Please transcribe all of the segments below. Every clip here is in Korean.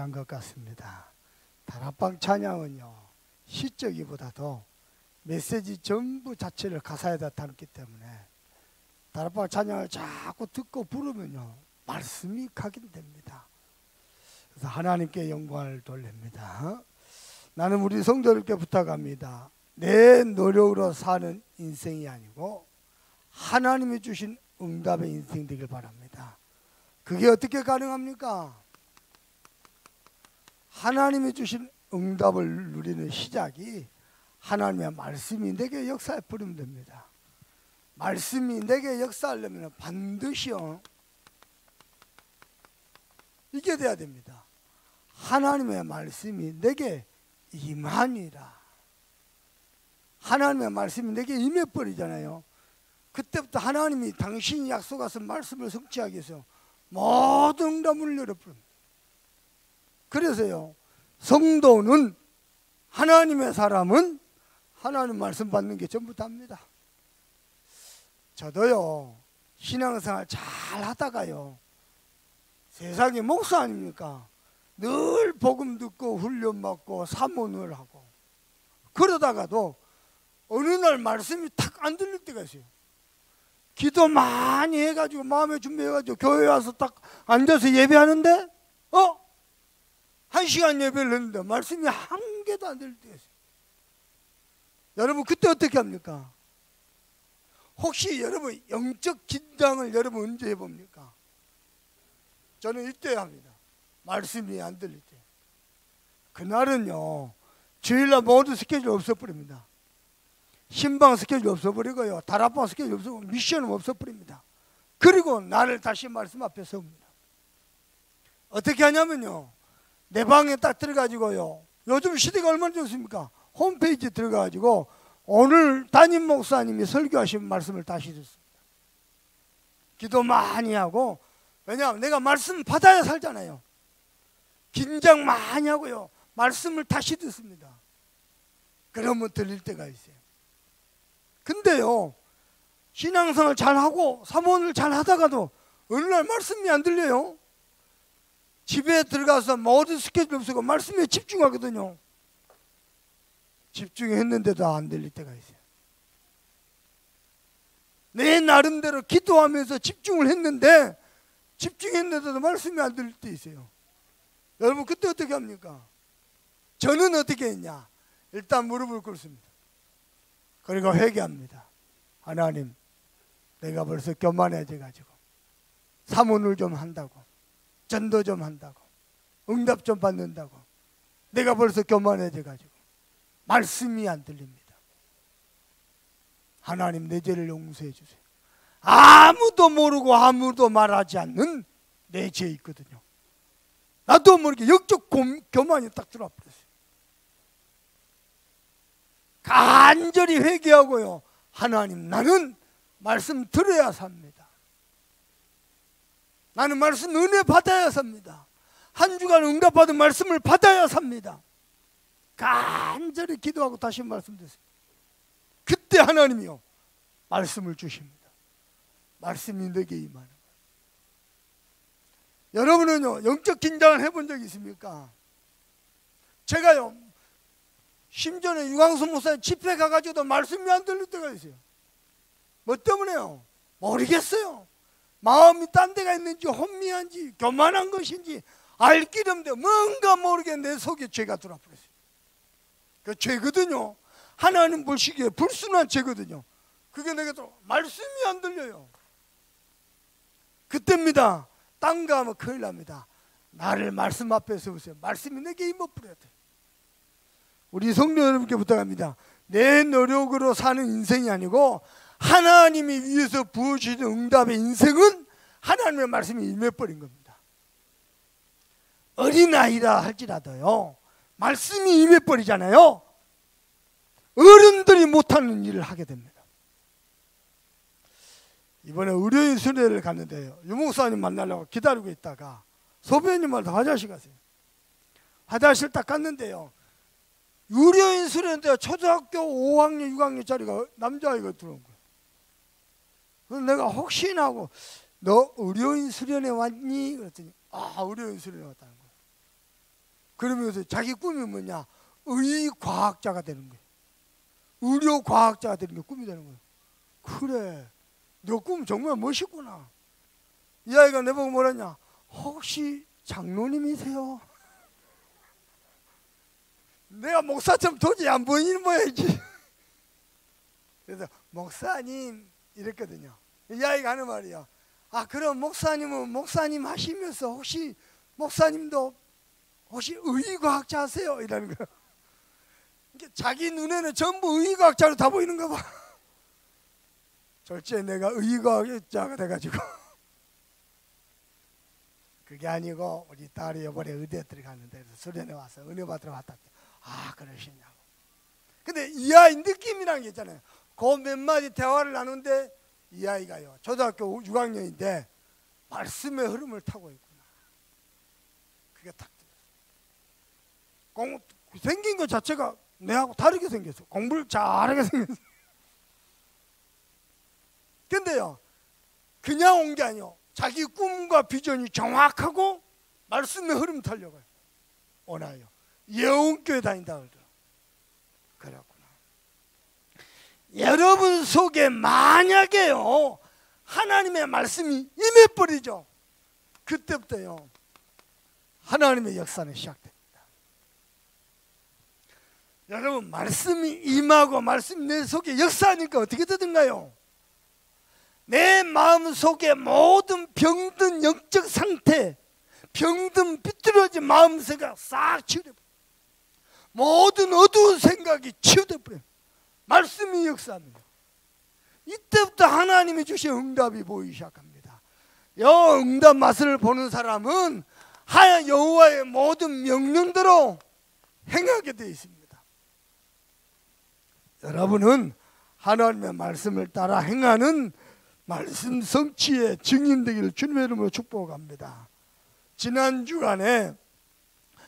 한 것 같습니다. 다락방 찬양은요, 시적이보다도 메시지 전부 자체를 가사에다 담기 때문에 다락방 찬양을 자꾸 듣고 부르면요, 말씀이 각인됩니다. 그래서 하나님께 영광을 돌립니다. 나는 우리 성도들께 부탁합니다. 내 노력으로 사는 인생이 아니고 하나님이 주신 응답의 인생 되길 바랍니다. 그게 어떻게 가능합니까? 하나님이 주신 응답을 누리는 시작이 하나님의 말씀이 내게 역사해 버리면 됩니다. 말씀이 내게 역사하려면 반드시요, 이게 돼야 됩니다. 하나님의 말씀이 내게 임하니라. 하나님의 말씀이 내게 임해버리잖아요. 그때부터 하나님이 당신이 약속하신 말씀을 성취하기 위해서 모든 응답을 열어버립니다. 그래서요, 성도는, 하나님의 사람은 하나님 말씀 받는 게 전부 답니다. 저도요, 신앙생활 잘 하다가요, 세상에 목사 아닙니까? 늘 복음 듣고 훈련 받고 사모를 하고, 그러다가도 어느 날 말씀이 탁 안 들릴 때가 있어요. 기도 많이 해가지고 마음에 준비해가지고 교회 와서 딱 앉아서 예배하는데 1시간 예배를 했는데 말씀이 한 개도 안 들릴 때가 있어요. 여러분 그때 어떻게 합니까? 혹시 여러분 영적 긴장을 여러분 언제 해봅니까? 저는 이때 합니다. 말씀이 안 들릴 때. 그날은요, 주일날 모든 스케줄 없어버립니다. 신방 스케줄 없어버리고요, 다락방 스케줄 없어버리고 미션은 없어버립니다. 그리고 나를 다시 말씀 앞에 세웁니다. 어떻게 하냐면요, 내 방에 딱 들어가지고요, 요즘 시대가 얼마나 좋습니까? 홈페이지 들어가가지고 오늘 담임 목사님이 설교하신 말씀을 다시 듣습니다. 기도 많이 하고, 왜냐하면 내가 말씀 받아야 살잖아요. 긴장 많이 하고요, 말씀을 다시 듣습니다. 그러면 들릴 때가 있어요. 근데요, 신앙생활 잘하고 사모를 잘 하다가도 어느 날 말씀이 안 들려요. 집에 들어가서 모든 스케줄 없애고 말씀에 집중하거든요. 집중했는데도 안 들릴 때가 있어요. 내 나름대로 기도하면서 집중을 했는데, 집중했는데도 말씀이 안 들릴 때 있어요. 여러분 그때 어떻게 합니까? 저는 어떻게 했냐? 일단 무릎을 꿇습니다. 그리고 회개합니다. 하나님, 내가 벌써 교만해져 가지고 사모를 좀 한다고, 전도 좀 한다고, 응답 좀 받는다고 내가 벌써 교만해져 가지고 말씀이 안 들립니다. 하나님, 내 죄를 용서해 주세요. 아무도 모르고 아무도 말하지 않는 내 죄 있거든요. 나도 모르게 역적 교만이 딱 들어와 버렸어요. 간절히 회개하고요, 하나님, 나는 말씀 들어야 삽니다. 나는 말씀 은혜 받아야 삽니다. 한 주간 응답받은 말씀을 받아야 삽니다. 간절히 기도하고 다시 말씀드렸어요. 그때 하나님이요, 말씀을 주십니다. 말씀이 내게 임하는 거예요. 여러분은요, 영적 긴장을 해본 적이 있습니까? 제가요, 심지어는 유광수 목사님 집회 가가지고도 말씀이 안 들릴 때가 있어요. 뭐 때문에요? 모르겠어요. 마음이 딴 데가 있는지 혼미한지 교만한 것인지 알 길 없는데 뭔가 모르게 내 속에 죄가 들어와 버렸어요. 그 죄거든요. 하나님 보시기에 불순한 죄거든요. 그게 내게 또 말씀이 안 들려요. 그때입니다. 딴 거 하면 큰일 납니다. 나를 말씀 앞에 세우세요. 말씀이 내게 임어버려야 돼. 우리 성도 여러분께 부탁합니다. 내 노력으로 사는 인생이 아니고 하나님이 위해서 부어주시는 응답의 인생은 하나님의 말씀이 임해버린 겁니다. 어린아이라 할지라도요, 말씀이 임해버리잖아요. 어른들이 못하는 일을 하게 됩니다. 이번에 의료인 수련회를 갔는데요, 유목사님 만나려고 기다리고 있다가 소변님한테 화장실 갔어요. 화장실 딱 갔는데요, 의료인 수련회인데 초등학교 5학년 6학년짜리가 남자아이가 들어온 거예요. 그래서 내가 혹시나 하고, 너 의료인 수련회 왔니? 그랬더니 의료인 수련회 왔다는 거예요. 그러면서 자기 꿈이 뭐냐? 의과학자가 되는 거예요. 의료과학자가 되는 게 꿈이 되는 거예요. 그래, 너 꿈 정말 멋있구나. 이 아이가 내보고 뭐라냐? 혹시 장로님이세요? 내가 목사처럼 도저히 안 보이는 모양이지. 그래서 목사님 이랬거든요. 이 아이가 하는 말이야. 아, 그럼 목사님은 목사님 하시면서 혹시 목사님도 혹시 의과학자 하세요? 이러는 거야. 자기 눈에는 전부 의과학자로 다 보이는가 봐. 절제 내가 의과학자가 돼가지고 그게 아니고 우리 딸이 이번에 의대 들어갔는데 수련회 와서 은혜 받으러 왔다. 아, 그러시냐고. 근데 이 아이 느낌이라는 게 있잖아요. 그 몇 마디 대화를 나누는데 이 아이가요, 초등학교 6학년인데 말씀의 흐름을 타고 있구나. 그게 딱 들었어요. 생긴 것 자체가 내하고 다르게 생겼어. 공부를 잘하게 생겼어. 근데요, 그냥 온 게 아니요, 자기 꿈과 비전이 정확하고 말씀의 흐름 타려고요. 오나요. 예언교회 다닌다 그러더라고요. 그렇구나. 여러분 속에 만약에요, 하나님의 말씀이 임해버리죠. 그때부터요, 하나님의 역사는 시작됩니다. 여러분, 말씀이 임하고 말씀이 내 속에 역사하니까 어떻게 되든가요? 내 마음 속에 모든 병든 영적 상태, 병든 비뚤어진 마음새가 싹 치유돼 버려요. 모든 어두운 생각이 치유돼 버려요. 말씀이 역사합니다. 이때부터 하나님이 주신 응답이 보이기 시작합니다. 이 응답 맛을 보는 사람은 하나님 여호와의 모든 명령대로 행하게 되어 있습니다. 여러분은 하나님의 말씀을 따라 행하는 말씀 성취의 증인 되기를 주님의 이름으로 축복합니다. 지난 주간에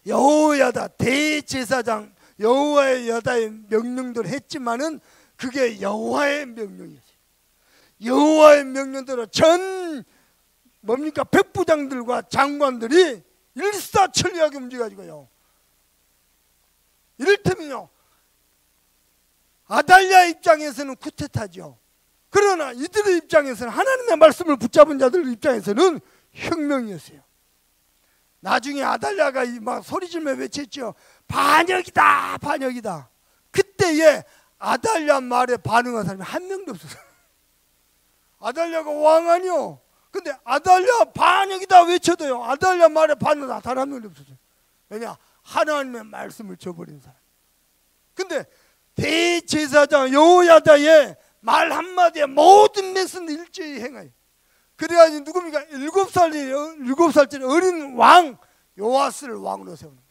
여호야다 대제사장 여호와의 여다의 명령대로 했지만은 그게 여호와의 명령이었어요. 여호와의 명령대로 전 뭡니까 백부장들과 장관들이 일사천리하게 움직여가지고요, 이를테면요, 아달랴 입장에서는 쿠데타죠. 그러나 이들의 입장에서는, 하나님의 말씀을 붙잡은 자들 입장에서는 혁명이었어요. 나중에 아달랴가 막 소리지르며 외쳤죠. 반역이다, 반역이다. 그때에 아달랴 말에 반응한 사람이 한 명도 없었어요. 아달랴가 왕 아니요. 근데 아달랴 반역이다 외쳐도요, 아달랴 말에 반응한 단 한 명도 없었어요. 왜냐? 하나님의 말씀을 저버린 사람. 근데 대제사장 여호야다의 말 한마디에 모든 메시지는 일제히 행하여. 그래가지고 누굽니까? 7살짜리 어린 왕 요아스를 왕으로 세우는 거예요.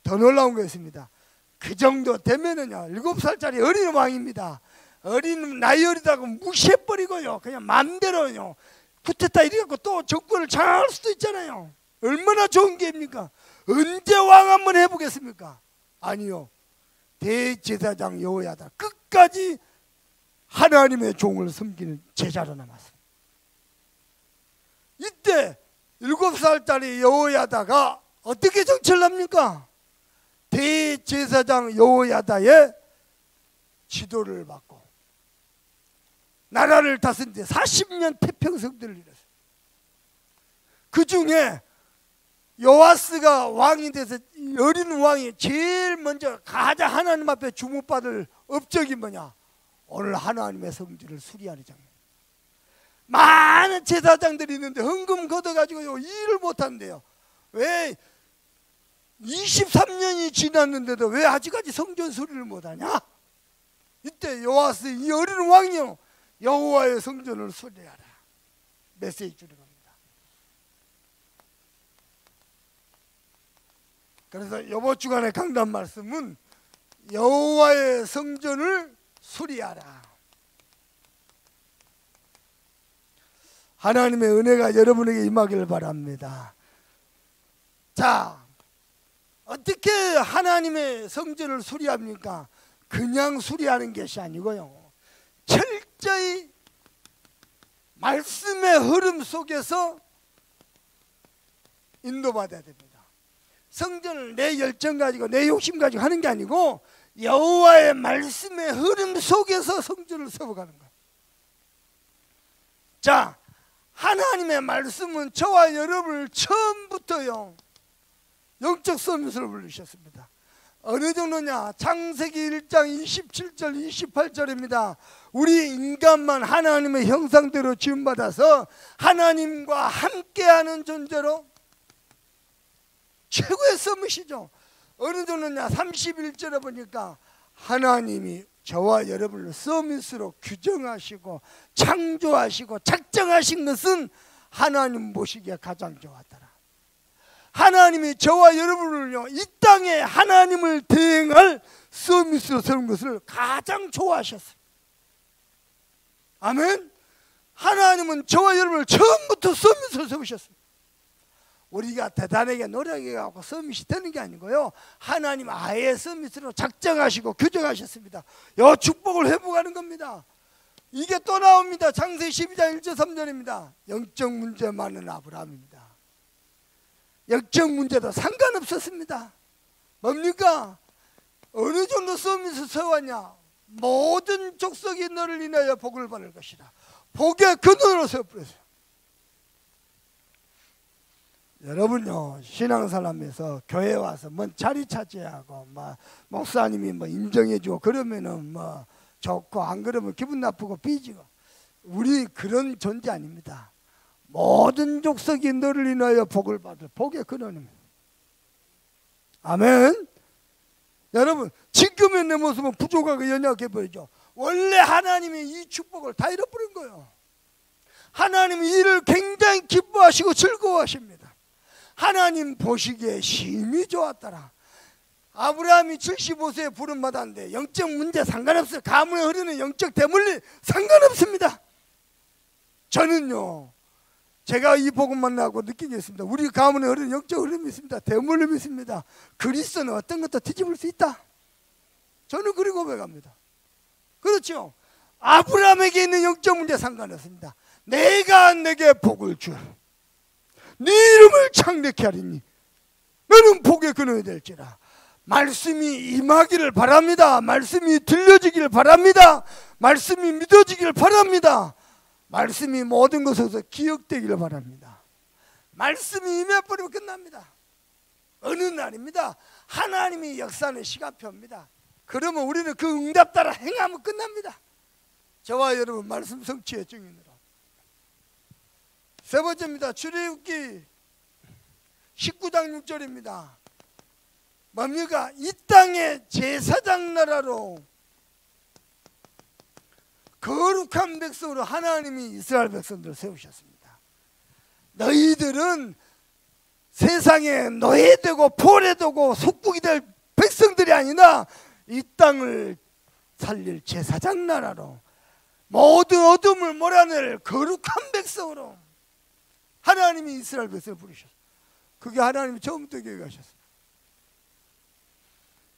더 놀라운 것입니다. 그 정도 되면은요, 7살짜리 어린 왕입니다. 어린 나이 어리다고 무시해버리고요, 그냥 마음대로요 쿠데타 이래갖고 또 정권을 장악할 수도 있잖아요. 얼마나 좋은 게입니까? 언제 왕 한번 해보겠습니까? 아니요. 대제사장 여호야다 끝까지 하나님의 종을 섬기는 제자로 남았습니다. 이때 7살짜리 여호야다가 어떻게 정치를 합니까? 대제사장 여호야다의 지도를 받고 나라를 다스리는데 40년 태평성대를 이뤘어요. 그 중에 요아스가 왕이 돼서 어린 왕이 제일 먼저 가장 하나님 앞에 주목받을 업적이 뭐냐? 오늘 하나님의 성전을 수리하는 장면. 많은 제사장들이 있는데 헌금 걷어가지고 일을 못한대요. 왜 23년이 지났는데도 왜 아직까지 성전 수리를 못하냐? 이때 요아스 이 어린 왕이요, 여호와의 성전을 수리하라 메시지 주는 겁니다. 그래서 이번 주간의 강단 말씀은 여호와의 성전을 수리하라. 하나님의 은혜가 여러분에게 임하기를 바랍니다. 자, 어떻게 하나님의 성전을 수리합니까? 그냥 수리하는 것이 아니고요, 철저히 말씀의 흐름 속에서 인도받아야 됩니다. 성전을 내 열정 가지고 내 욕심 가지고 하는 게 아니고 여호와의 말씀의 흐름 속에서 성전을 세워가는 거예요. 자, 하나님의 말씀은 저와 여러분을 처음부터요 영적 서밋으로 부르셨습니다. 어느 정도냐? 창세기 1장 27절 28절입니다. 우리 인간만 하나님의 형상대로 지음받아서 하나님과 함께하는 존재로 최고의 서밋이죠. 어느 정도냐? 31절에 보니까 하나님이 저와 여러분을 서밋으로 규정하시고 창조하시고 작정하신 것은 하나님 보시기에 가장 좋았더라. 하나님이 저와 여러분을요 이 땅에 하나님을 대행할 서밋으로 세운 것을 가장 좋아하셨어요. 아멘. 하나님은 저와 여러분을 처음부터 서밋으로 세우셨어요. 우리가 대단하게 노력해갖고 서밋이 되는 게 아니고요, 하나님 아예 서밋으로 작정하시고 규정하셨습니다. 이 축복을 회복하는 겁니다. 이게 또 나옵니다. 창세기 12장 1절 3절입니다. 영적 문제 많은 아브라함입니다. 영적 문제도 상관없었습니다. 뭡니까? 어느 정도 서밋을 세웠냐? 모든 족속이 너를 인하여 복을 받을 것이다. 복의 근원으로 세워버렸어요. 여러분요, 신앙사람에서 교회 와서 뭐 자리 차지하고 뭐 목사님이 뭐 인정해주고 그러면은 뭐 좋고, 안 그러면 기분 나쁘고 삐지고, 우리 그런 존재 아닙니다. 모든 족속이 너를 인하여 복을 받을 복의 근원입니다. 아멘. 여러분, 지금의 내 모습은 부족하고 연약해 보이죠. 원래 하나님이 이 축복을 다 잃어버린 거예요. 하나님이 이를 굉장히 기뻐하시고 즐거워하십니다. 하나님 보시기에 심히 좋았더라. 아브라함이 75세에 부름 받았는데 영적 문제 상관없어요. 가문에 흐르는 영적 대물림 상관없습니다. 저는요, 제가 이 복음 만나고 느낀 게 있습니다. 우리 가문에 흐르는 영적 흐름이 있습니다. 대물림이 있습니다. 그리스도는 어떤 것도 뒤집을 수 있다. 저는 그리 고백합니다. 그렇죠. 아브라함에게 있는 영적 문제 상관없습니다. 내가 내게 복을 줄 네 이름을 창대케 하리니 너는 복의 근원이 될지라. 말씀이 임하기를 바랍니다. 말씀이 들려지기를 바랍니다. 말씀이 믿어지기를 바랍니다. 말씀이 모든 것에서 기억되기를 바랍니다. 말씀이 임해버리면 끝납니다. 어느 날입니다. 하나님이 역사하는 시간표입니다. 그러면 우리는 그 응답 따라 행하면 끝납니다. 저와 여러분 말씀 성취의 증인으로. 세 번째입니다. 출애굽기 19장 6절입니다. 뭡니까? 이 땅의 제사장 나라로 거룩한 백성으로 하나님이 이스라엘 백성들을 세우셨습니다. 너희들은 세상에 노예되고 포로되고 속국이 될 백성들이 아니라 이 땅을 살릴 제사장 나라로 모든 어둠을 몰아낼 거룩한 백성으로 하나님이 이스라엘 백성을 부르셨어요. 그게 하나님이 처음부터 계획하셨어요.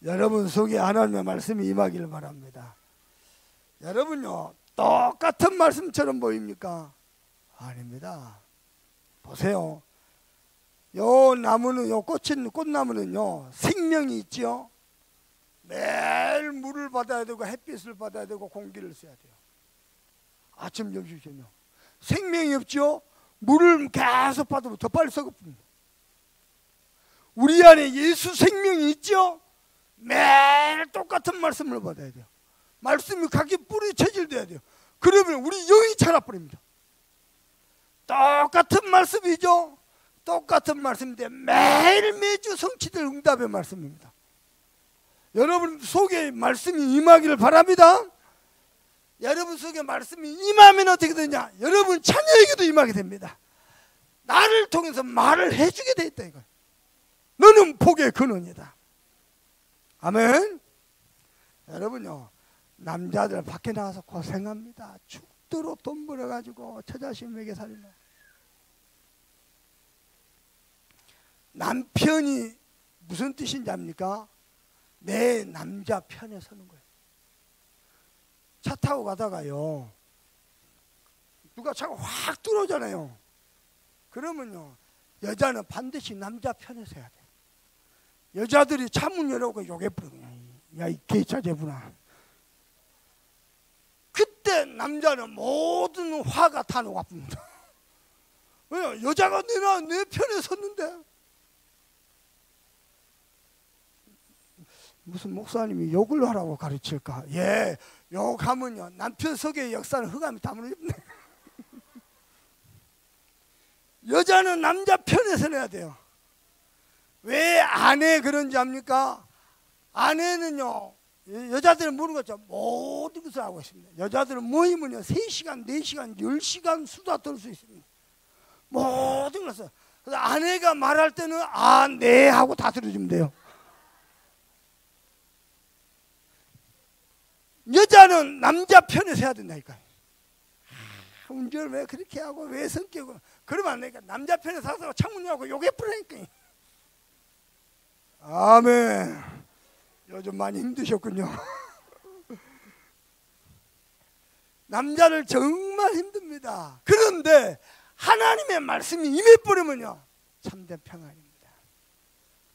여러분 속에 하나님의 말씀이 임하기를 바랍니다. 여러분요, 똑같은 말씀처럼 보입니까? 아닙니다. 보세요. 요 나무는, 요 꽃나무는요 생명이 있죠. 매일 물을 받아야 되고 햇빛을 받아야 되고 공기를 써야 돼요. 아침, 점심, 저녁. 생명이 없죠. 물을 계속 받으면 더 빨리 썩어버립니다. 우리 안에 예수 생명이 있죠. 매일 똑같은 말씀을 받아야 돼요. 말씀이 각기 뿌리 체질돼야 돼요. 그러면 우리 영이 자라버립니다. 똑같은 말씀이죠. 똑같은 말씀인데 매일 매주 성취될 응답의 말씀입니다. 여러분 속에 말씀이 임하기를 바랍니다. 여러분 속에 말씀이 임하면 어떻게 되냐? 여러분 자녀에게도 임하게 됩니다. 나를 통해서 말을 해주게 돼 있다 이거예요. 너는 복의 근원이다. 아멘. 여러분요, 남자들 밖에 나가서 고생합니다. 죽도록 돈 벌어가지고 처자식 먹여 살리는. 남편이 무슨 뜻인지 압니까? 내 남자 편에 서는 거예요. 차 타고 가다가요, 누가 차가 확 들어오잖아요. 그러면요, 여자는 반드시 남자 편에 서야 돼요. 여자들이 창문 열어오고 욕해버려. 야, 이 개짜제구나. 그때 남자는 모든 화가 다 녹아붑니다. 왜? 여자가 내 편에 섰는데. 무슨 목사님이 욕을 하라고 가르칠까? 예, 욕하면요 남편 속의 역사는 흑암이 다 무너집니다. 여자는 남자 편에 서야 돼요. 왜 아내 그런지 압니까? 아내는요, 여자들은 모르는 거죠. 모든 것을 알고 있습니다. 여자들은 모이면요 3시간, 4시간, 10시간 수다 떨 수 있습니다. 모든 것을. 그래서 아내가 말할 때는 아, 네 하고 다 들어주면 돼요. 여자는 남자 편에 서야 된다니까요. 운전을 왜 그렇게 하고 왜 성격을 그러면 안 되니까 남자 편에 서서 창문 열고 욕해 뿌리니까. 아멘. 요즘 많이 힘드셨군요. 남자를 정말 힘듭니다. 그런데 하나님의 말씀이 임해버리면요 참된 평안입니다.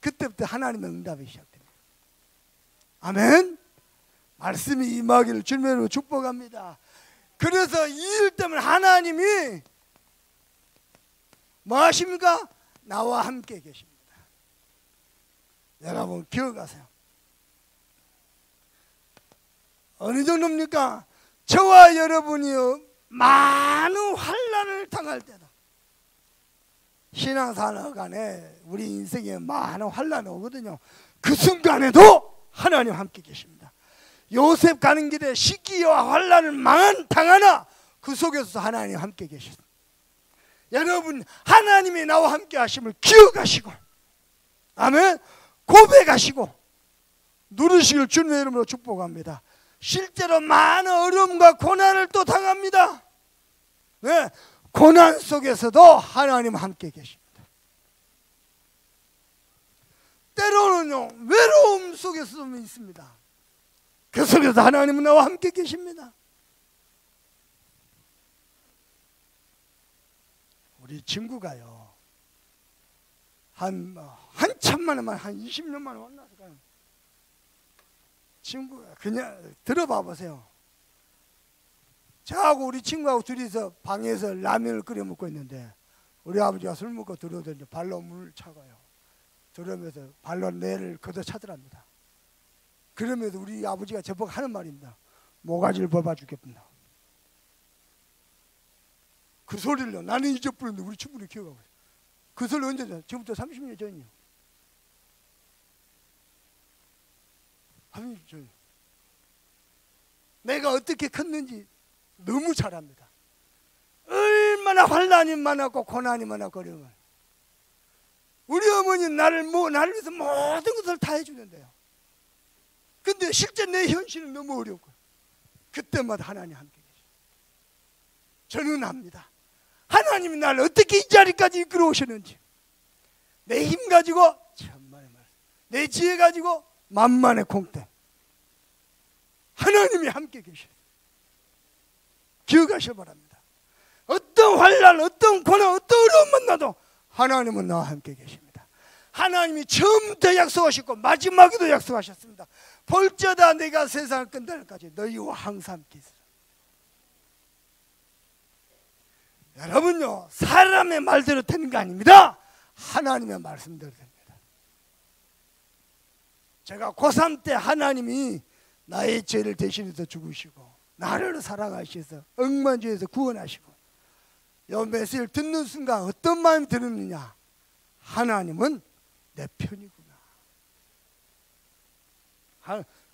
그때부터 하나님의 응답이 시작됩니다. 아멘. 말씀이 임하기를 주님으로 축복합니다. 그래서 이 일 때문에 하나님이 뭐 하십니까? 나와 함께 계십니다. 여러분 기억하세요. 어느 정도입니까? 저와 여러분이요 많은 환난을 당할 때다. 신앙생활간에 우리 인생에 많은 환난이 오거든요. 그 순간에도 하나님 함께 계십니다. 요셉 가는 길에 시기와 환난을 당하나 그 속에서 하나님 함께 계십니다. 여러분 하나님이 나와 함께 하심을 기억하시고 아멘 고백하시고 누리시길 주님의 이름으로 축복합니다. 실제로 많은 어려움과 고난을 또 당합니다. 네, 고난 속에서도 하나님 함께 계십니다. 때로는요 외로움 속에서도 있습니다. 그 속에서 하나님은 나와 함께 계십니다. 우리 친구가요 한참 만에만 한 20년 만에 만나서 친구가 그냥 들어봐 보세요. 저하고 우리 친구하고 둘이서 방에서 라면을 끓여 먹고 있는데 우리 아버지가 술 먹고 들어오더니 발로 문을 차고요. 들어오면서 발로 뇌를 걷어차더랍니다. 그러면서 우리 아버지가 저보고 하는 말입니다. 모가지를 뽑아 주겠습니다. 그 소리를 나는 잊어버렸는데 우리 친구를 기억하고 있어요. 그 소리 언제 전? 지금부터 30년 전이요. 30년 전. 내가 어떻게 컸는지 너무 잘 압니다. 얼마나 환난이 많았고 고난이 많았고 어려운 걸. 우리 어머니는 나를 위해서 모든 것을 다 해주는데요. 근데 실제 내 현실은 너무 어렵고 그때마다 하나님 함께 계셔. 저는 압니다. 하나님이 나를 어떻게 이 자리까지 이끌어 오셨는지 내 힘 가지고 천만의 말씀 내 지혜 가지고 만만의 공대 하나님이 함께 계셔. 기억하셔 바랍니다. 어떤 환난 어떤 고난 어떤 어려움 만나도 하나님은 나와 함께 계십니다. 하나님이 처음부터 약속하셨고 마지막에도 약속하셨습니다. 볼지어다 내가 세상을 끝날까지 너희와 항상 함께 있으라. 여러분요 사람의 말대로 되는 거 아닙니다. 하나님의 말씀대로 됩니다. 제가 고3 때 하나님이 나의 죄를 대신해서 죽으시고 나를 사랑하셔서 억만죄에서 구원하시고 이 메시지를 듣는 순간 어떤 마음이 들었느냐. 하나님은 내 편이구나.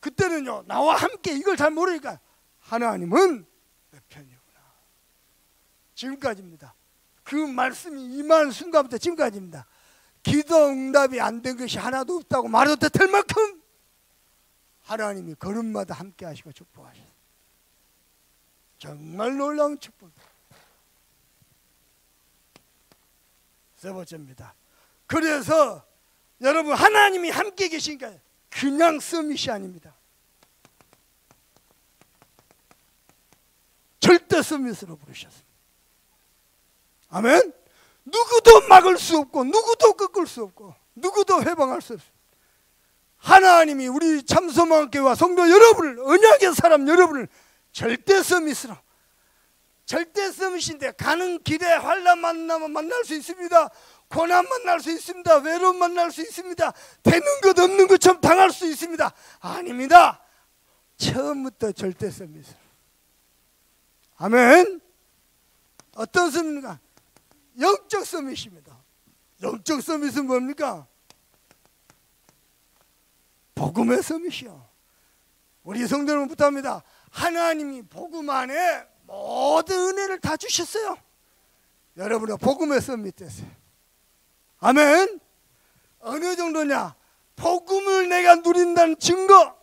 그때는요 나와 함께 이걸 잘 모르니까 하나님은 내 편이구나. 지금까지입니다. 그 말씀이 임하는 순간부터 지금까지입니다. 기도 응답이 안 된 것이 하나도 없다고 말해도 될 만큼 하나님이 걸음마다 함께 하시고 축복하셨어요. 정말 놀라운 축복입니다. 세 번째입니다. 그래서 여러분 하나님이 함께 계시니까 그냥 서밋이 아닙니다. 절대 서밋으로 부르셨습니다. 아멘. 누구도 막을 수 없고 누구도 꺾을 수 없고 누구도 해방할 수 없습니다. 하나님이 우리 참소망교회와 성도 여러분을, 언약의 사람 여러분을 절대 서밋으로, 절대 서밋인데 가는 길에 환난 만나면 만날 수 있습니다. 고난 만날 수 있습니다. 외로움 만날 수 있습니다. 되는 것 없는 것처럼 당할 수 있습니다. 아닙니다. 처음부터 절대 서밋으로. 아멘. 어떤 서밋입니까? 영적 서밋입니다. 영적 서밋은 뭡니까? 복음의 서밋이요. 우리 성도 여러분 부탁합니다. 하나님이 복음 안에 모든 은혜를 다 주셨어요. 여러분은 복음의 서밋 됐어요. 아멘. 어느 정도냐? 복음을 내가 누린다는 증거.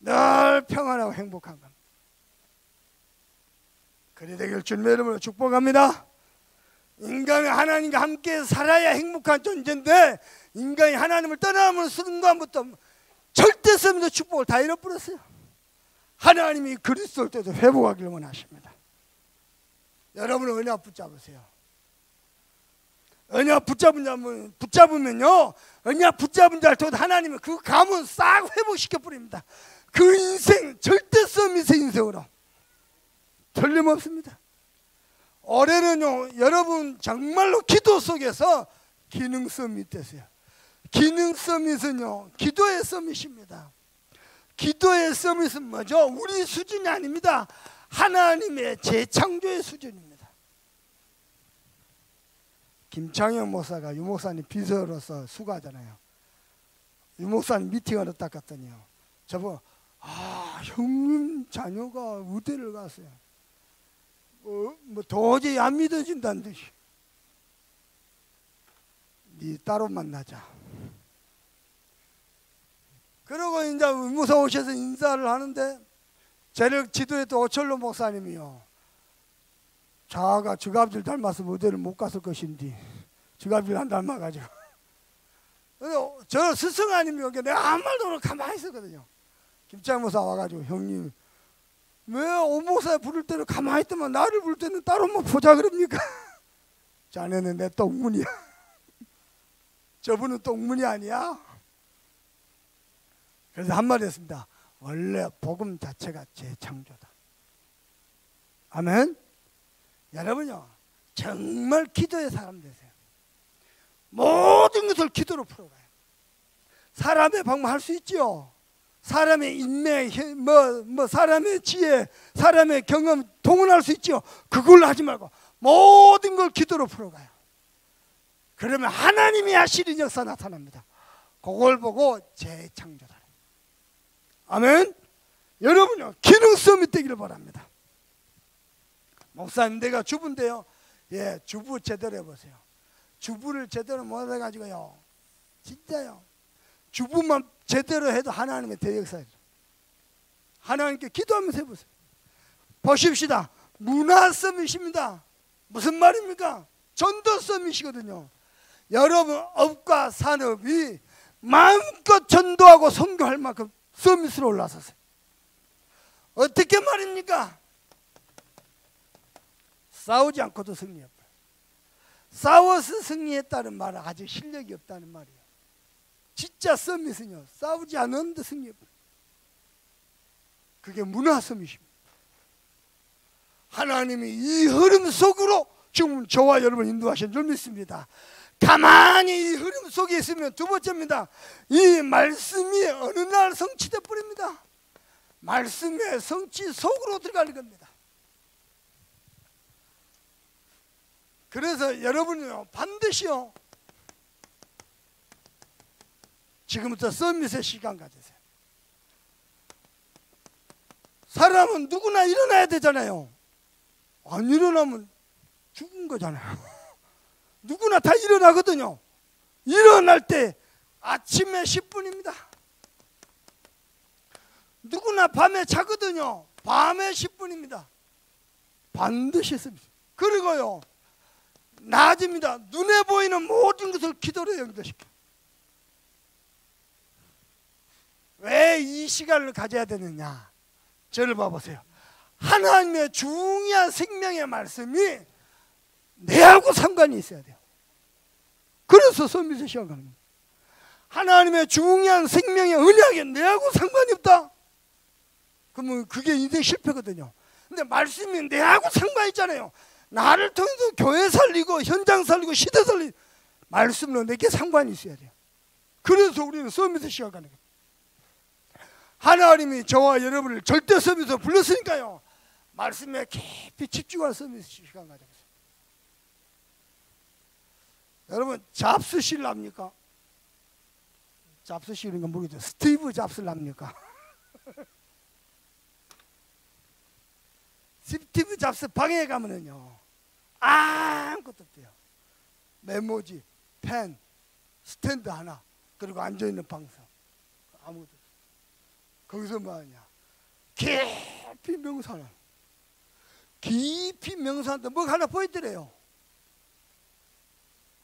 늘 평안하고 행복한 겁니다. 그리 되길 주님의 이름으로 축복합니다. 인간이 하나님과 함께 살아야 행복한 존재인데 인간이 하나님을 떠나는 순간부터 절대 서밋의 축복을 다 잃어버렸어요. 하나님이 그리스도일 때도 회복하기를 원하십니다. 여러분은 언약 붙잡으세요. 언약 붙잡으면요, 언약 붙잡은 자를 통해 하나님은 그 가문 싹 회복시켜 버립니다. 그 인생 절대 서밋의 인생으로 틀림없습니다. 올해는요, 여러분 정말로 기도 속에서 기능 서밋 되세요. 기능 서밋은요, 기도의 서밋입니다. 기도의 서밋은 뭐죠? 우리 수준이 아닙니다. 하나님의 재창조의 수준입니다. 김창현 목사가 유 목사님 비서로서 수고하잖아요. 유 목사님 미팅하러 딱 갔더니요, 저보고 형님 자녀가 의대를 갔어요. 뭐 도저히 안 믿어진다는 듯이. 네 따로 만나자. 그러고 이제 의무사 오셔서 인사를 하는데 재력 지도했던 오철로 목사님이요, 자가 지갑질 닮아서 의대를 못 갔을 것인데 지갑질 안 닮아가지고. 그래서 저 스승 아니면 내가 아무 말도 없이 가만히 있었거든요. 김창 목사 와가지고, 형님 왜 오 목사 부를 때는 가만히 있더만 나를 부를 때는 따로만 보자 그럽니까? 자네는 내 똥문이야. 저분은 똥문이 아니야. 그래서 한마디 했습니다. 원래 복음 자체가 재창조다. 아멘. 여러분요, 정말 기도의 사람 되세요. 모든 것을 기도로 풀어가요. 사람의 방법 할 수 있죠. 사람의 인맥, 사람의 지혜, 사람의 경험 동원할 수 있죠. 그걸 하지 말고 모든 걸 기도로 풀어가요. 그러면 하나님이 하시는 역사 나타납니다. 그걸 보고 재창조다. 아멘. 여러분요, 기능 서밋 되기를 바랍니다. 목사님, 내가 주부인데요. 예, 주부 제대로 해보세요. 주부를 제대로 못 해가지고요, 진짜요, 주부만 제대로 해도 하나님의 대역사예요. 하나님께 기도하면서 해보세요. 보십시다. 문화 서밋입니다. 무슨 말입니까? 전도 서밋이거든요. 여러분 업과 산업이 마음껏 전도하고 선교할 만큼 서밋으로 올라섰어요. 어떻게 말입니까? 싸우지 않고도 승리했어요. 싸워서 승리했다는 말은 아직 실력이 없다는 말이에요. 진짜 서밋은요, 싸우지 않았는데 승리해버려요. 그게 문화 서밋입니다. 하나님이 이 흐름 속으로 지금 저와 여러분 인도하신 줄 믿습니다. 가만히 이 흐름 속에 있으면 두 번째입니다. 이 말씀이 어느 날 성취돼 버립니다. 말씀의 성취 속으로 들어가는 겁니다. 그래서 여러분은요, 반드시요, 지금부터 서밋의 시간 가지세요. 사람은 누구나 일어나야 되잖아요. 안 일어나면 죽은 거잖아요. 누구나 다 일어나거든요. 일어날 때 아침에 10분입니다. 누구나 밤에 자거든요. 밤에 10분입니다. 반드시 서밋. 그리고요, 낮입니다. 눈에 보이는 모든 것을 기도로 연결시켜. 왜 이 시간을 가져야 되느냐? 저를 봐보세요. 하나님의 중요한 생명의 말씀이 내하고 상관이 있어야 돼요. 그래서 서밋에 시작하는 거예요. 하나님의 중요한 생명의 언약에 내하고 상관이 없다. 그러면 그게 인생 실패거든요. 근데 말씀이 내하고 상관이 있잖아요. 나를 통해서 교회 살리고 현장 살리고 시대 살리고 말씀으로 내게 상관이 있어야 돼요. 그래서 우리는 서밋에 시작하는 거예요. 하나님이 저와 여러분을 절대 서밋으로 불렀으니까요. 말씀에 깊이 집중한 서밋 시간 가져보세요. 여러분 잡스실 납니까? 잡스실인 건 모르겠죠. 스티브 잡스 납니까? 스티브 잡스 방에 가면은요 아무것도 없대요. 메모지, 펜, 스탠드 하나, 그리고 앉아있는 방석, 아무것도 없어요. 거기서 뭐하냐, 깊이 명상을, 깊이 명상하는데 뭐가 하나 보이더래요.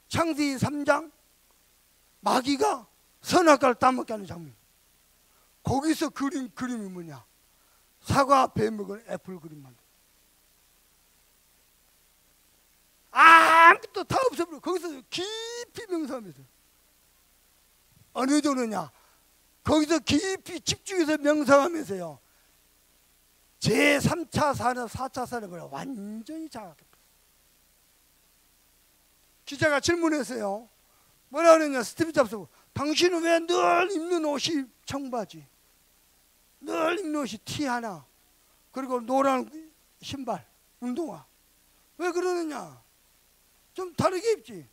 창세기 3장 마귀가 선악과를 따먹게 하는 장면. 거기서 그림이 뭐냐, 사과 배 먹은 애플 그림만. 아무것도 다 없어버려. 거기서 깊이 명상하면서. 어느 정도냐, 거기서 깊이 집중해서 명상하면서요 제3차 산업, 4차 산업을 완전히 장악했어요. 기자가 질문했어요. 뭐라 그러냐, 스티브 잡스, 당신은 왜 늘 입는 옷이 청바지, 늘 입는 옷이 티 하나, 그리고 노란 신발, 운동화, 왜 그러느냐, 좀 다르게 입지.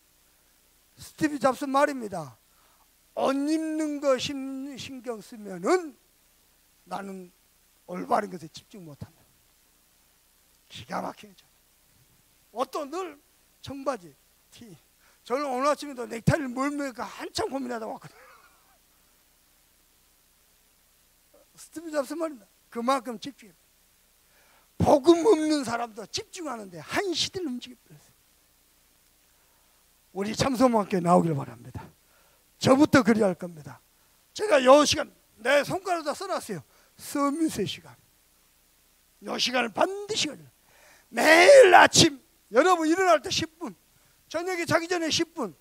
스티브 잡스 말입니다. 옷 입는 거 신경 쓰면은 나는 올바른 것에 집중 못한다. 기가 막히죠. 옷도 늘 청바지, 티. 저는 오늘 아침에도 넥타이를 뭘 매까 한참 고민하다 왔거든요. 스티브 잡스 말입니다. 그만큼 집중해요. 복음 없는 사람도 집중하는데 한 시대를 움직여버렸어요. 우리 참소모학교에 나오길 바랍니다. 저부터 그리 할 겁니다. 제가 이 시간 내 손가락에다 써놨어요. 서밋의 시간. 이 시간을 반드시 가져요. 매일 아침 여러분 일어날 때 10분, 저녁에 자기 전에 10분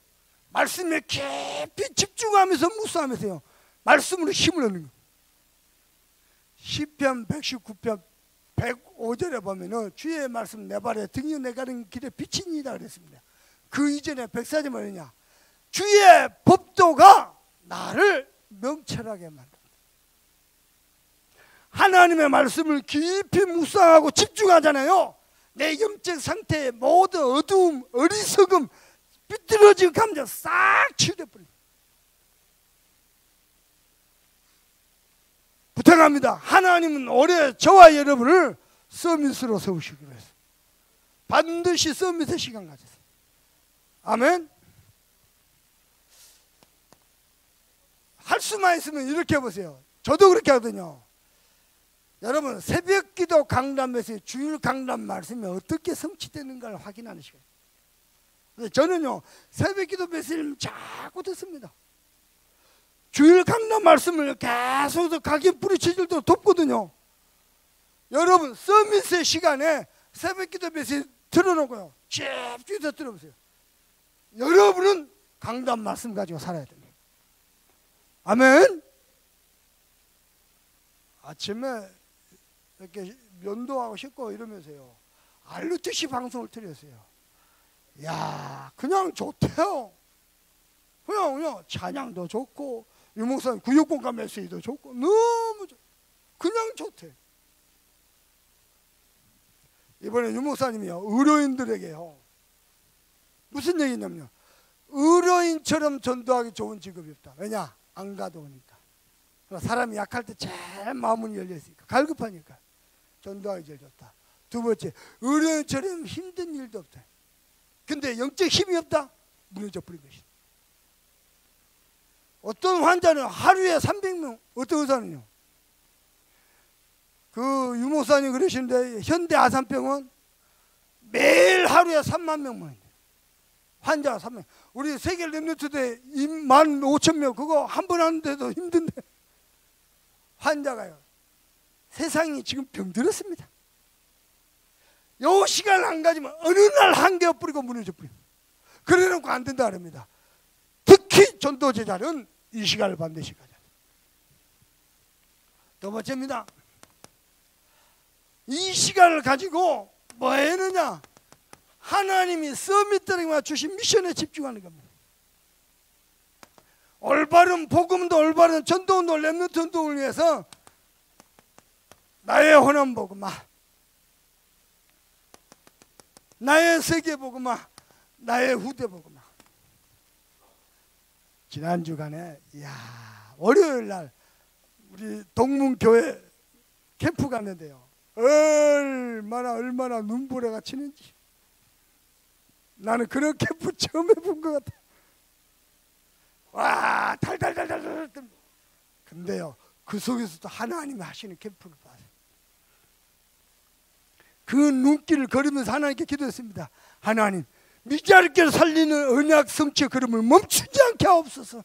말씀에 깊이 집중하면서 묵상하면서요 말씀으로 힘을 얻는 거예요. 시편 119편 105절에 보면은 주의 말씀 내 발에 등이 내 가는 길에 비치니이다 그랬습니다. 그 이전에 104절 뭐냐, 주의 법도가 나를 명철하게 만든다. 하나님의 말씀을 깊이 묵상하고 집중하잖아요. 내 영적 상태의 모든 어두움, 어리석음, 삐뚤어진 감정 싹 치유돼 버립니다. 부탁합니다. 하나님은 올해 저와 여러분을 서밋으로 세우시기로 했어요. 반드시 서밋의 시간 가졌어요. 아멘. 할 수만 있으면 이렇게 해보세요. 저도 그렇게 하거든요. 여러분 새벽기도 강단에서 주일 강단 말씀이 어떻게 성취되는가를 확인하는 시간이에요. 저는요 새벽기도 메시지를 자꾸 듣습니다. 주일 강단 말씀을 계속 각인 뿌리치질도 돕거든요. 여러분 서밋의 시간에 새벽기도 메시지 들어놓고요 집중해서 들어보세요. 여러분은 강단 말씀 가지고 살아야 됩니다. 아멘. 아침에 이렇게 면도하고 씻고 이러면서요 알루티시 방송을 틀었어요. 야 그냥 좋대요. 그냥 찬양도 좋고 유목사님 구역공감 메시지도 좋고 너무 그냥 좋대. 이번에 유목사님이요 의료인들에게요 무슨 얘기냐면요, 의료인처럼 전도하기 좋은 직업이 없다. 왜냐? 안 가도 오니까. 사람이 약할 때 제일 마음은 열려있으니까, 갈급하니까 전도하기 제일 좋다. 두 번째, 의료인처럼 힘든 일도 없다. 근데 영적 힘이 없다? 무너져 버린 것이다. 어떤 환자는 하루에 300명, 어떤 의사는요 그 유목사님 그러시는데 현대 아산병원 매일 하루에 3만 명만 환자가 3명. 우리 세계 렘넌트대 15,000명 그거 한 번 하는데도 힘든데 환자가요 세상이 지금 병들었습니다. 요 시간 안 가지면 어느 날 한개 엎뿌리고 무너져 버립니다. 그래놓고 안 된다 그럽니다. 전도 제자는 이 시간을 반드시 가져야 돼요. 두 번째입니다. 이 시간을 가지고 뭐 했느냐? 하나님이 서밋들에게만 주신 미션에 집중하는 겁니다. 올바른 복음도 올바른 전도운동, 렘넌트 운동을 위해서 나의 혼연 복음아, 나의 세계 복음아, 나의 후대 복음아. 지난 주간에 월요일 날 우리 동문교회 캠프 갔는데요. 얼마나 눈보라가 치는지. 나는 그런 캠프 처음 해본 것 같아. 와, 달달달달. 근데요, 그 속에서도 하나님이 하시는 캠프를 봤어요. 그 눈길을 걸으면서 하나님께 기도했습니다. 하나님, 미자립게 살리는 언약 성취의 걸음을 멈추지 않게 하옵소서.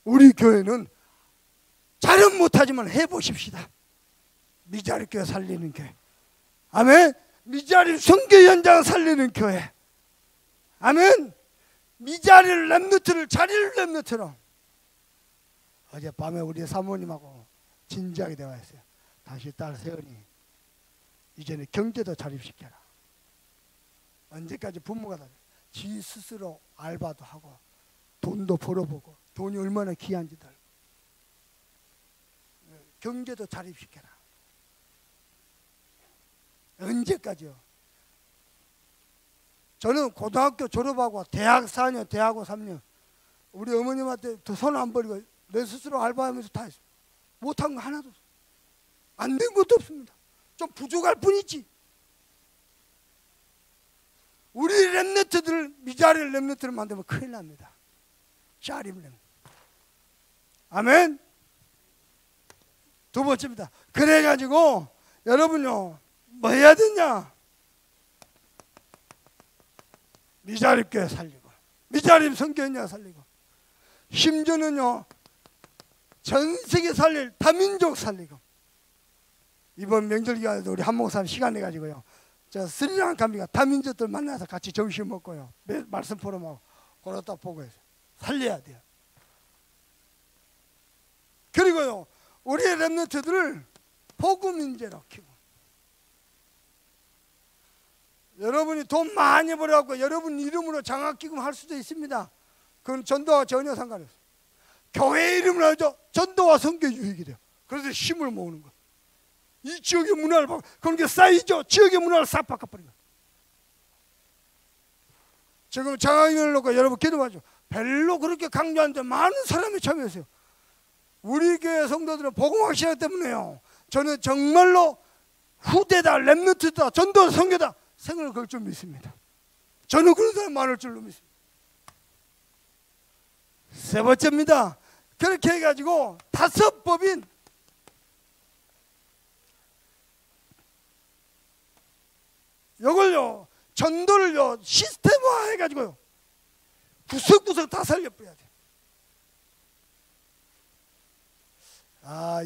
우리 교회는 잘은 못하지만 해보십시다. 미자립게 살리는 교회. 아멘. 미자립 선교 현장 살리는 교회. 아멘. 미자립 렘넌트를 자리를 렘넌트로. 어젯밤에 우리 사모님하고 진지하게 대화했어요. 당신 딸 세연이 이제는 경제도 자립시켜라. 언제까지 부모가 다 지 스스로 알바도 하고 돈도 벌어보고 돈이 얼마나 귀한지도 알고 경제도 자립시켜라. 언제까지요? 저는 고등학교 졸업하고 대학 4년, 대학원 3년 우리 어머님한테 손 안 버리고 내 스스로 알바하면서 다 했어요. 못한 거 하나도 없어요. 안 된 것도 없습니다. 좀 부족할 뿐이지. 우리 렘넌트들, 미자립 렘넌트를 만들면 큰일 납니다. 자립 렘넌트. 아멘. 두 번째입니다. 그래가지고 여러분요, 뭐 해야 되냐? 미자립 교회 살리고, 미자립 선교회냐 살리고, 심지어는요, 전 세계 살릴 다민족 살리고. 이번 명절 기간에도 우리 한 목사님 시간 내가지고요, 저 스리랑카미가 다민족들 만나서 같이 점심 먹고요, 말씀 포럼하고 그러다 보고 해서 살려야 돼요. 그리고요, 우리의 렘넌트들을 복음 인재로 키우고. 여러분이 돈 많이 벌어갖고 여러분 이름으로 장학기금 할 수도 있습니다. 그건 전도와 전혀 상관없어요. 교회 이름으로 하죠. 전도와 선교 유익이 돼요. 그래서 힘을 모으는 거예요. 이 지역의 문화를 바꿔, 그런 게 쌓이죠. 지역의 문화를 싹 바꿔버린 거예요. 지금 장학인을 놓고 여러분 기도하죠. 별로 그렇게 강조하는데 많은 사람이 참여했어요. 우리 교회 성도들은 복음학 시간 때문에요, 저는 정말로 후대다, 렘넌트다, 전도, 선교다 생각을 걸 줄 믿습니다. 저는 그런 사람 많을 줄로 믿습니다. 세 번째입니다. 그렇게 해가지고 다섯 법인 이걸요, 전도를요 시스템화 해가지고요 구석구석 다 살려버려야 돼요.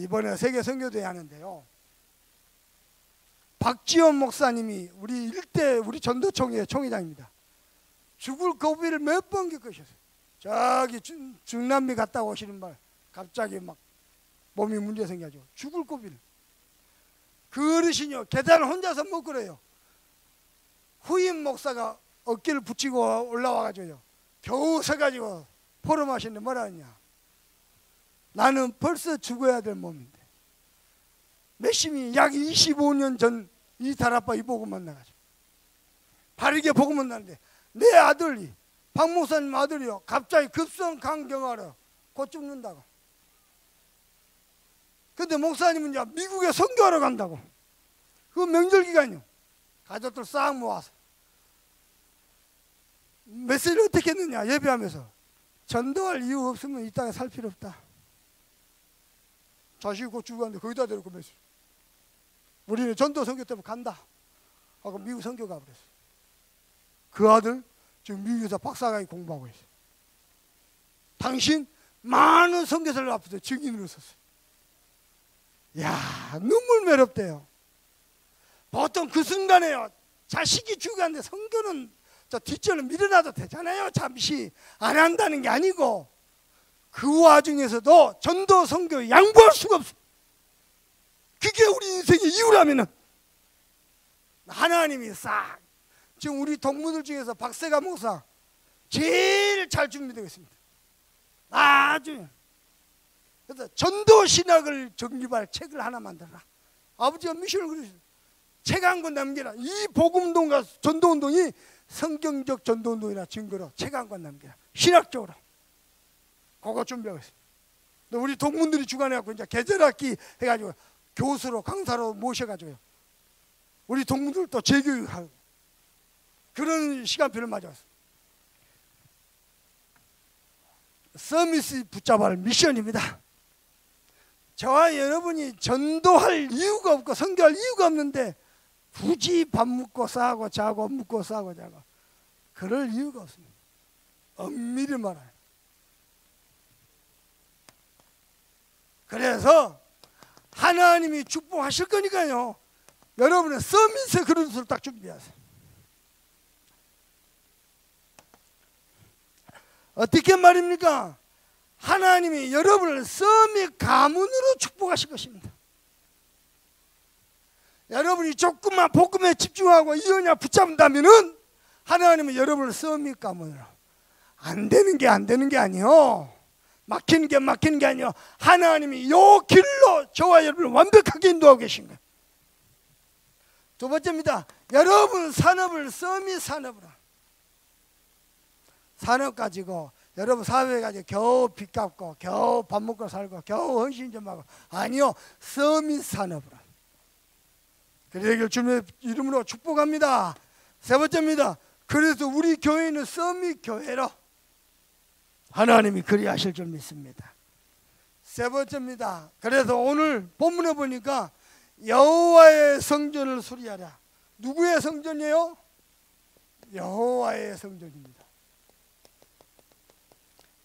이번에 세계 선교대회 하는데요, 박지원 목사님이 우리 일대 우리 전도총회 총회장입니다. 죽을 고비를 몇 번 겪으셨어요. 저기 중남미 갔다 오시는 말 갑자기 막 몸이 문제 생겨가지고 죽을 고비를. 그 어르신이요, 계단을 혼자서 못 걸어요. 후임 목사가 어깨를 붙이고 올라와가지고요, 겨우 서가지고 포럼하시는데 뭐라 하냐? 나는 벌써 죽어야 될 몸인데 몇심이 약 25년 전 이 다락방 이 복음 만나가지고 바르게 복음 만나는데 내 아들이, 박 목사님 아들이요, 갑자기 급성 간경화로 곧 죽는다고. 근데 목사님은요, 미국에 선교하러 간다고. 그 명절 기간이요, 가족들 싹 모아서 메시지를 어떻게 했느냐, 예배하면서 전도할 이유 없으면 이 땅에 살 필요 없다. 자식이 곧 죽었는데 거기다 대놓고 메시지. 우리는 전도 선교 때문에 간다 하고 미국 선교 가버렸어. 그 아들 지금 미국에서 박사학위 공부하고 있어요. 당신 많은 선교사를 앞에서 증인으로 섰어요. 야, 눈물 매렵대요. 보통 그 순간에요, 자식이 죽었는데 선교는 또 뒷전을 밀어놔도 되잖아요. 잠시 안 한다는 게 아니고 그 와중에서도 전도 선교 양보할 수가 없어요. 그게 우리 인생의 이유라면은 하나님이 싹 지금 우리 동무들 중에서 박세가 목사 제일 잘 준비되어 있습니다. 아주. 그래서 전도 신학을 정립할 책을 하나 만들어라. 아버지가 미션을 그러셨어요. 책 한 권 남겨라. 이 복음운동과 전도운동이 성경적 전도운동이라 증거로 책 한 권 남겨라. 신학적으로. 그거 준비하고 있습니다. 우리 동문들이 주관해갖고 이제 계절학기 해가지고 교수로 강사로 모셔가지고요. 우리 동문들 또 재교육하고 그런 시간표를 맞아왔어요. 서밋이 붙잡아 할 미션입니다. 저와 여러분이 전도할 이유가 없고 선교할 이유가 없는데 굳이 밥 먹고 싸고 자고 먹고 싸고 자고 그럴 이유가 없습니다. 엄밀히 말하면. 그래서 하나님이 축복하실 거니까요. 여러분의 서밋의 그릇을 딱 준비하세요. 어떻게 말입니까? 하나님이 여러분을 서밋 가문으로 축복하실 것입니다. 여러분이 조금만 복음에 집중하고 이 언약 붙잡는다면은 하나님은 여러분을 서밋 가문으로 안 되는 게 아니요. 막히는 게 아니요. 하나님이 요 길로 저와 여러분을 완벽하게 인도하고 계신 거예요. 두 번째입니다. 여러분 산업을 서밋 산업으로. 산업 가지고 여러분 사회 가지고 겨우 빚 갚고 겨우 밥 먹고 살고 겨우 헌신 좀 하고 아니요. 서밋 산업으로. 그러길 주님의 이름으로 축복합니다. 세 번째입니다. 그래서 우리 교회는 서밋 교회로 하나님이 그리하실 줄 믿습니다. 세 번째입니다. 그래서 오늘 본문에 보니까 여호와의 성전을 수리하라. 누구의 성전이에요? 여호와의 성전입니다.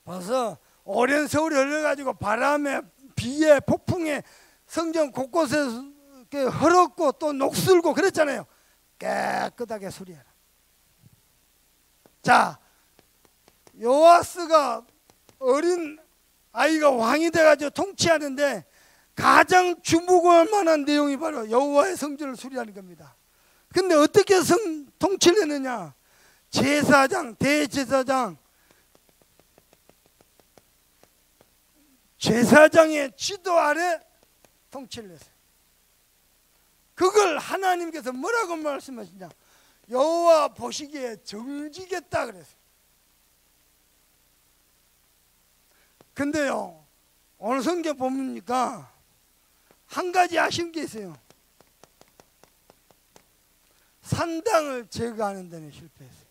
벌써 오랜 세월이 흘러가지고 바람에 비에 폭풍에 성전 곳곳에 헐었고 또 녹슬고 그랬잖아요. 깨끗하게 수리하라. 자, 요아스가 어린 아이가 왕이 돼가지고 통치하는데 가장 주목할 만한 내용이 바로 여호와의 성전을 수리하는 겁니다. 근데 어떻게 통치를 했느냐? 제사장, 대제사장, 제사장의 지도 아래 통치를 했어요. 그걸 하나님께서 뭐라고 말씀하시냐? 여호와 보시기에 정직했다 그랬어요. 근데요, 오늘 성경 보니까 한 가지 아쉬운 게 있어요. 산당을 제거하는 데는 실패했어요.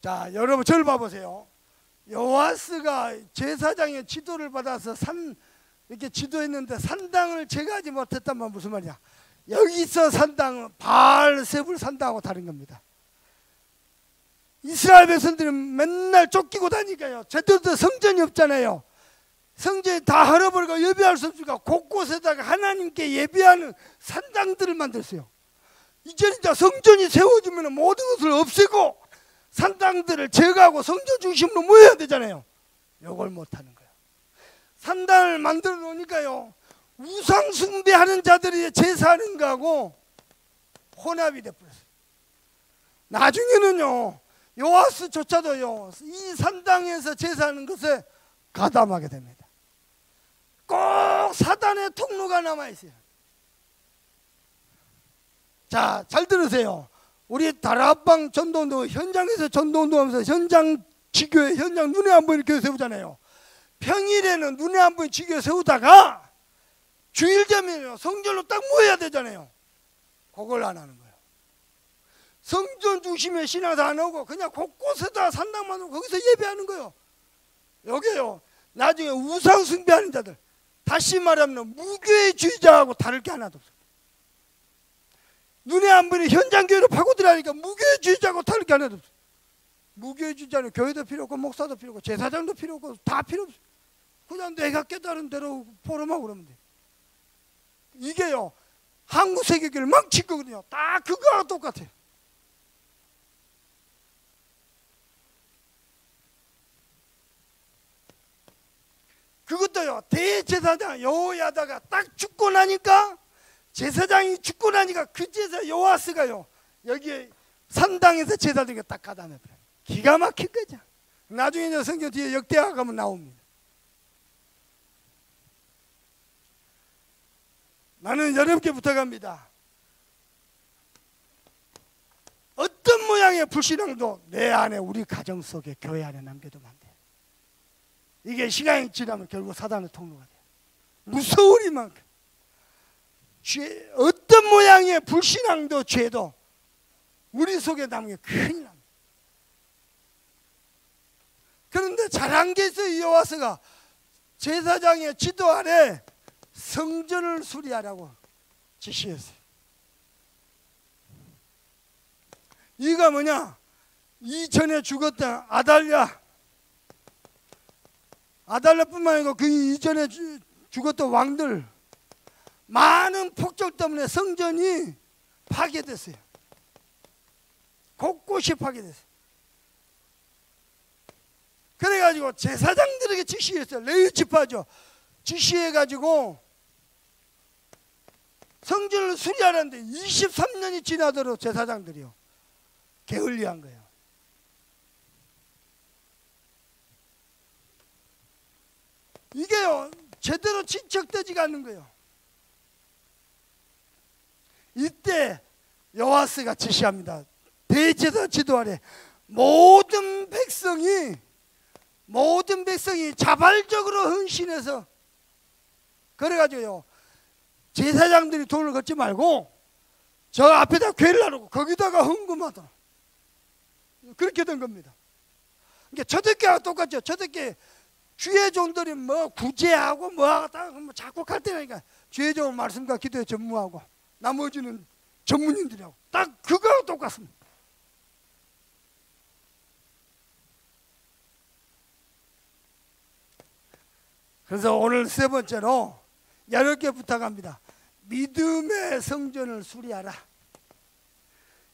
자, 여러분 저를 봐보세요. 요아스가 제사장의 지도를 받아서 이렇게 지도했는데 산당을 제거하지 못했다면 무슨 말이야? 여기서 산당은 바알세불 산당하고 다른 겁니다. 이스라엘 백성들은 맨날 쫓기고 다니니까요. 제대로 성전이 없잖아요. 성전이 다 헐어버리고 예배할 수 없으니까 곳곳에다가 하나님께 예배하는 산당들을 만들었어요. 이제 성전이 세워지면 모든 것을 없애고 산당들을 제거하고 성전 중심으로 모여야 되잖아요. 이걸 못하는 거예요. 산당을 만들어 놓으니까요, 우상 숭배하는 자들이 제사하는 거하고 혼합이 돼버렸어요. 나중에는요, 요아스조차도요, 이 산당에서 제사하는 것에 가담하게 됩니다. 꼭 사단의 통로가 남아있어요. 자, 잘 들으세요. 우리 다락방 전도운동 현장에서 전도운동하면서 현장 지교회, 현장 눈에 안 보이는 교회 세우잖아요. 평일에는 눈에 안 보이는 지교회 세우다가 주일 되면 성전로 딱 모여야 되잖아요. 그걸 안 하는 거예요. 성전 중심에 신앙도 안 하고 그냥 곳곳에다 산당만 하고 거기서 예배하는 거예요. 여기요, 나중에 우상 숭배하는 자들, 다시 말하면 무교회주의자하고 다를 게 하나도 없어요. 눈에 안 보이는 현장 교회로 파고들으니까 무교회주의자하고 다를 게 하나도 없어요. 무교회주의자는 교회도 필요 없고 목사도 필요 없고 제사장도 필요 없고 다 필요 없어요. 그냥 내가 깨달은 대로 포럼하고 그러면 돼. 이게요, 한국 세계교를 망칠 거거든요. 다 그거랑 똑같아요. 그것도요, 대제사장 여호야다가 딱 죽고 나니까, 제사장이 죽고 나니까 그 제사 요아스가요, 여기에 산당에서 제사 드리고 딱 가다 놔버려요. 기가 막힌 거죠. 나중에 성경 뒤에 역대하 가면 나옵니다. 나는 여러분께 부탁합니다. 어떤 모양의 불신앙도 내 안에, 우리 가정 속에, 교회 안에 남겨두면 안 돼요. 이게 시간이 지나면 결국 사단의 통로가 돼요. 무서우리만큼. 어떤 모양의 불신앙도 죄도 우리 속에 남으면 큰일 납니다. 그런데 잘한 게 있어요. 요아스가 제사장의 지도 아래 성전을 수리하라고 지시했어요. 이가 뭐냐? 이전에 죽었던 아달랴뿐만 아니고 그 이전에 죽었던 왕들, 많은 폭격 때문에 성전이 파괴됐어요. 곳곳이 파괴됐어요. 그래가지고 제사장들에게 지시했어요. 레위 지파죠. 지시해가지고 성전을 수리하는데 23년이 지나도록 제사장들이요, 게을리한 거예요. 이게요, 제대로 진척되지가 않는 거예요. 이때 요아스가 지시합니다. 대제사 지도 아래 모든 백성이 자발적으로 헌신해서, 그래가지고요, 제사장들이 돈을 걷지 말고 저 앞에다 궤를 놔놓고 거기다가 헌금하더라. 그렇게 된 겁니다. 그러니까 초대교회와 똑같죠. 초대교회 주의 종들이 뭐 구제하고 뭐하고 자꾸 갈 때니까 주의 종 말씀과 기도에 전무하고 나머지는 전문인들이하고 딱 그거하고 똑같습니다. 그래서 오늘 세 번째로 여러분께 부탁합니다. 믿음의 성전을 수리하라.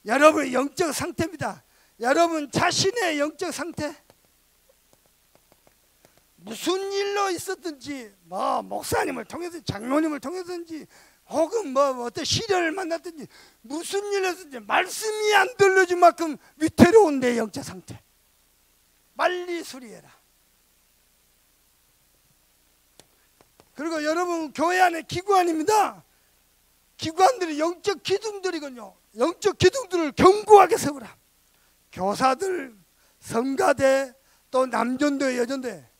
여러분의 영적 상태입니다. 여러분 자신의 영적 상태, 무슨 일로 있었든지, 뭐 목사님을 통해서, 장로님을 통해서든지, 혹은 뭐 어떤 시련을 만났든지, 무슨 일이었든지 말씀이 안 들려진 만큼 위태로운 내 영적 상태 빨리 수리해라. 그리고 여러분 교회 안에 기관입니다. 기관들이 영적 기둥들이거든요. 영적 기둥들을 견고하게 세우라. 교사들, 성가대, 또 남전도회, 여전도회.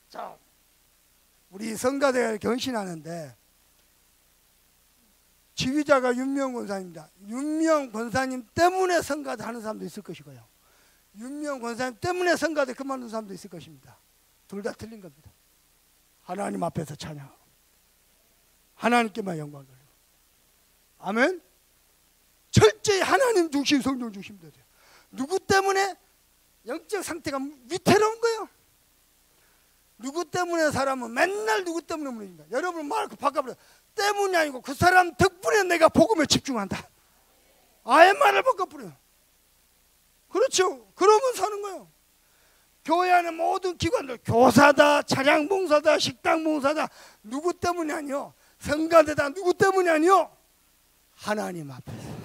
자, 우리 성가대가 견신하는데 지휘자가 윤명 권사입니다. 윤명 권사님 때문에 성가대 하는 사람도 있을 것이고요, 윤명 권사님 때문에 성가대 그만둔 사람도 있을 것입니다. 둘 다 틀린 겁니다. 하나님 앞에서 찬양하고 하나님께만 영광 돌리고, 아멘. 철저히 하나님 중심, 성령 중심도 돼요. 누구 때문에 영적 상태가 위태로운 거예요? 누구 때문에 사람은 맨날 누구 때문에 무너진다. 여러분 말 바꿔버려. 때문이 아니고 그 사람 덕분에 내가 복음에 집중한다. 아예 말을 바꿔버려요. 그렇죠. 그러면 사는 거예요. 교회 안에 모든 기관들, 교사다, 차량봉사다, 식당봉사다, 누구 때문이 아니요, 성가대다, 누구 때문이 아니요, 하나님 앞에서.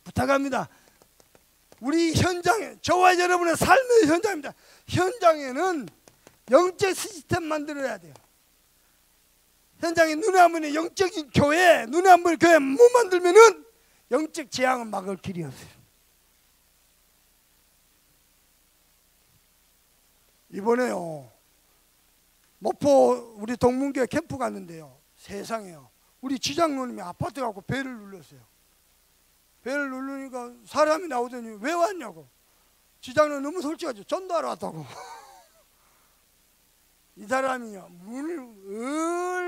부탁합니다. 우리 현장에, 저와 여러분의 삶의 현장입니다. 현장에는 영적 시스템 만들어야 돼요. 현장에 눈에 안 보이는 영적인 교회, 눈에 안 보이는 교회 못 만들면은 영적 재앙을 막을 길이 없어요. 이번에요, 목포 우리 동문교회 캠프 갔는데요, 세상에요, 우리 지장로님이 아파트 가고 배를 눌렀어요. 배를 누르니까 사람이 나오더니 왜 왔냐고. 지장로 너무 솔직하죠. 전도하러 왔다고. 이 사람이요, 문을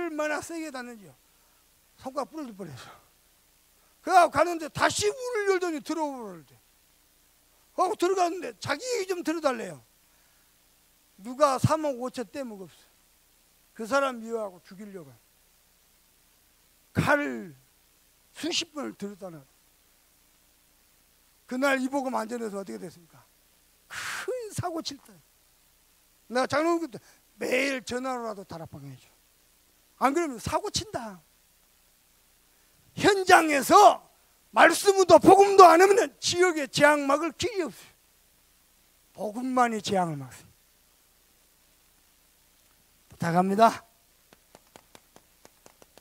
얼마나 세게 닫는지요, 손가락 부러질 뻔했어. 그래서 가는데 다시 문을 열더니 들어오래. 하고 들어갔는데 자기 얘기 좀 들어달래요. 누가 3억 5천 떼먹었어. 그 사람 미워하고 죽이려고 칼을 수십 번을 들었다는. 그날 이 복음 안 전해서 어떻게 됐습니까? 큰 사고 칠 때. 내가 장로님 그때 매일 전화로라도 다락방 해줘. 안 그러면 사고 친다. 현장에서 말씀도 복음도 안 하면 지역에 재앙 막을 길이 없어요. 복음만이 재앙을 막습니다. 부탁합니다.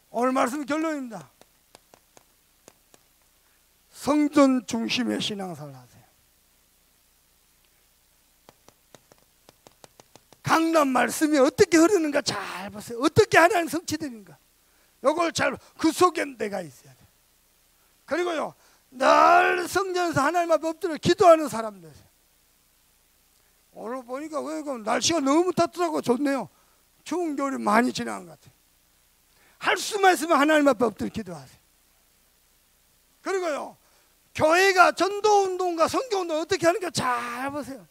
오늘 말씀 결론입니다. 성전 중심의 신앙생활 하세요. 강단 말씀이 어떻게 흐르는가 잘 보세요. 어떻게 하나님 성취되는가. 이걸 잘, 그 속에 내가 있어야 돼. 그리고요, 늘 성전에서 하나님 앞에 엎드려 기도하는 사람 되세요. 오늘 보니까 왜 날씨가 너무 따뜻하고 좋네요. 추운 겨울이 많이 지나간 것 같아요. 할 수만 있으면 하나님 앞에 엎드려 기도하세요. 그리고요, 교회가 전도운동과 선교운동 어떻게 하는가 잘 보세요.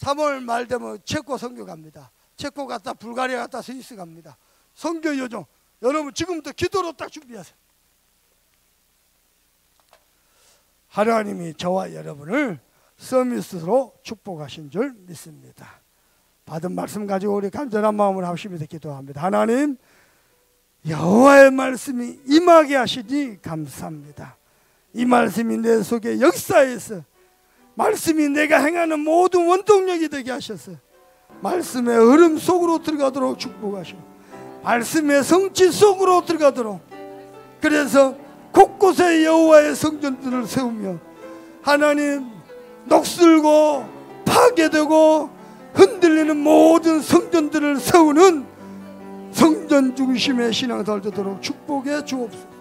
3월 말 되면 체코 선교 갑니다. 체코 갔다 불가리아 갔다 스위스 갑니다. 선교 요정 여러분 지금부터 기도로 딱 준비하세요. 하나님이 저와 여러분을 서밋으로 축복하신 줄 믿습니다. 받은 말씀 가지고 우리 간절한 마음으로 합심해서 기도합니다. 하나님, 여호와의 말씀이 임하게 하시니 감사합니다. 이 말씀이 내 속에 역사해서 말씀이 내가 행하는 모든 원동력이 되게 하셔서 말씀의 흐름 속으로 들어가도록 축복하시고 말씀의 성취 속으로 들어가도록, 그래서 곳곳에 여호와의 성전들을 세우며 하나님 녹슬고 파괴되고 흔들리는 모든 성전들을 세우는 성전 중심의 신앙생활 되도록 축복해 주옵소서.